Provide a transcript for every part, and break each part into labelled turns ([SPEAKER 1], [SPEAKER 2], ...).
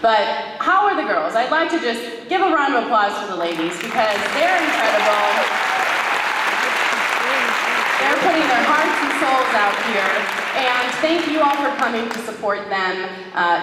[SPEAKER 1] But how are the girls? I'd like to just give a round of applause for the ladies because they're incredible. They're putting their hearts and souls out here. And thank you all for coming to support them.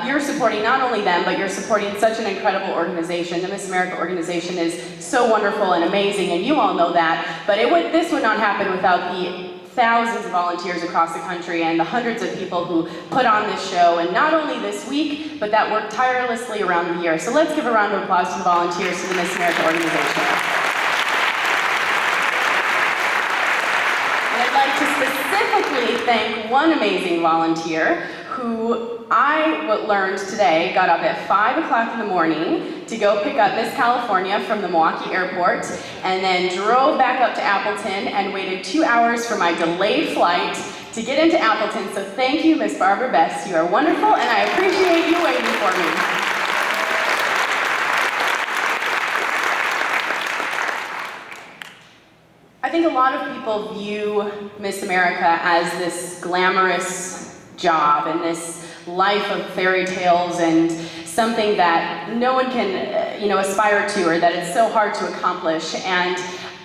[SPEAKER 1] You're supporting not only them, but you're supporting such an incredible organization. The Miss America organization is so wonderful and amazing, and you all know that. But this would not happen without the thousands of volunteers across the country and the hundreds of people who put on this show, and not only this week, but that work tirelessly around the year. So let's give a round of applause to the volunteers for the Miss America organization. And I'd like to specifically thank one amazing volunteer who I learned today got up at 5 o'clock in the morning to go pick up Miss California from the Milwaukee airport, and then drove back up to Appleton and waited 2 hours for my delayed flight to get into Appleton. So thank you, Miss Barbara Best. You are wonderful, and I appreciate you waiting for me. I think a lot of people view Miss America as this glamorous job and this life of fairy tales and something that no one can, aspire to, or that it's so hard to accomplish. And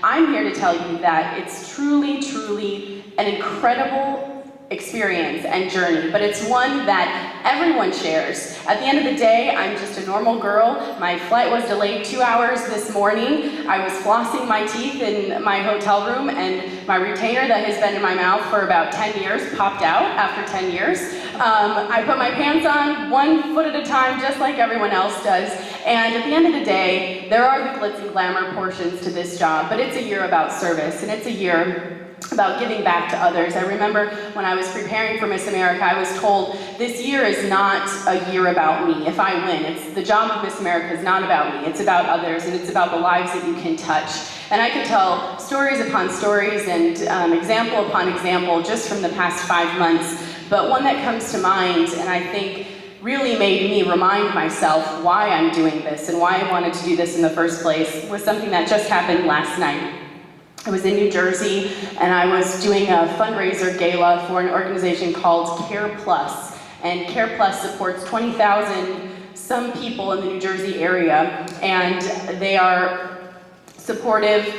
[SPEAKER 1] I'm here to tell you that it's truly, truly an incredible experience and journey, but it's one that everyone shares. At the end of the day, I'm just a normal girl. My flight was delayed 2 hours this morning. I was flossing my teeth in my hotel room, and my retainer that has been in my mouth for about 10 years popped out after 10 years. I put my pants on 1 foot at a time, just like everyone else does. And at the end of the day, there are the glitz and glamour portions to this job, but it's a year about service, and it's a year about giving back to others. I remember when I was preparing for Miss America, I was told, this year is not a year about me. If I win, the job of Miss America is not about me. It's about others, and it's about the lives that you can touch. And I could tell stories upon stories and example upon example just from the past 5 months. But one that comes to mind, and I think really made me remind myself why I'm doing this and why I wanted to do this in the first place, was something that just happened last night. I was in New Jersey, and I was doing a fundraiser gala for an organization called Care Plus. And Care Plus supports 20,000 some people in the New Jersey area, and they are supportive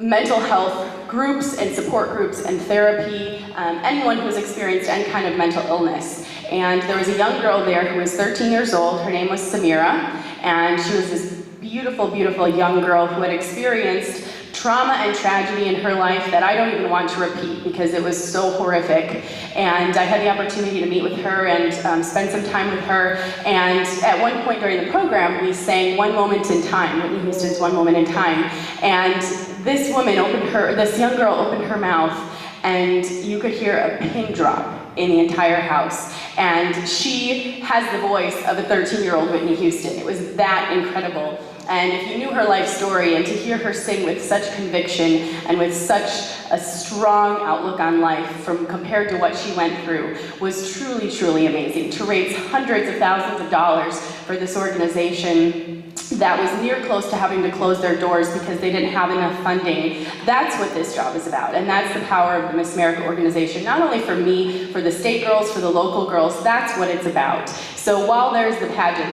[SPEAKER 1] mental health groups and support groups and therapy, anyone who's experienced any kind of mental illness. And there was a young girl there who was 13 years old. Her name was Samira, and she was this beautiful, beautiful young girl who had experienced trauma and tragedy in her life that I don't even want to repeat because it was so horrific. And I had the opportunity to meet with her and spend some time with her. And at one point during the program, we sang One Moment in Time, Whitney Houston's One Moment in Time. And this young girl opened her mouth, and you could hear a pin drop in the entire house. And she has the voice of a 13-year-old Whitney Houston. It was that incredible. And if you knew her life story, and to hear her sing with such conviction and with such a strong outlook on life compared to what she went through, was truly, truly amazing. To raise hundreds of thousands of dollars for this organization that was near close to having to close their doors because they didn't have enough funding. That's what this job is about, and that's the power of the Miss America organization. Not only for me, for the state girls, for the local girls, that's what it's about. So while there's the pageant,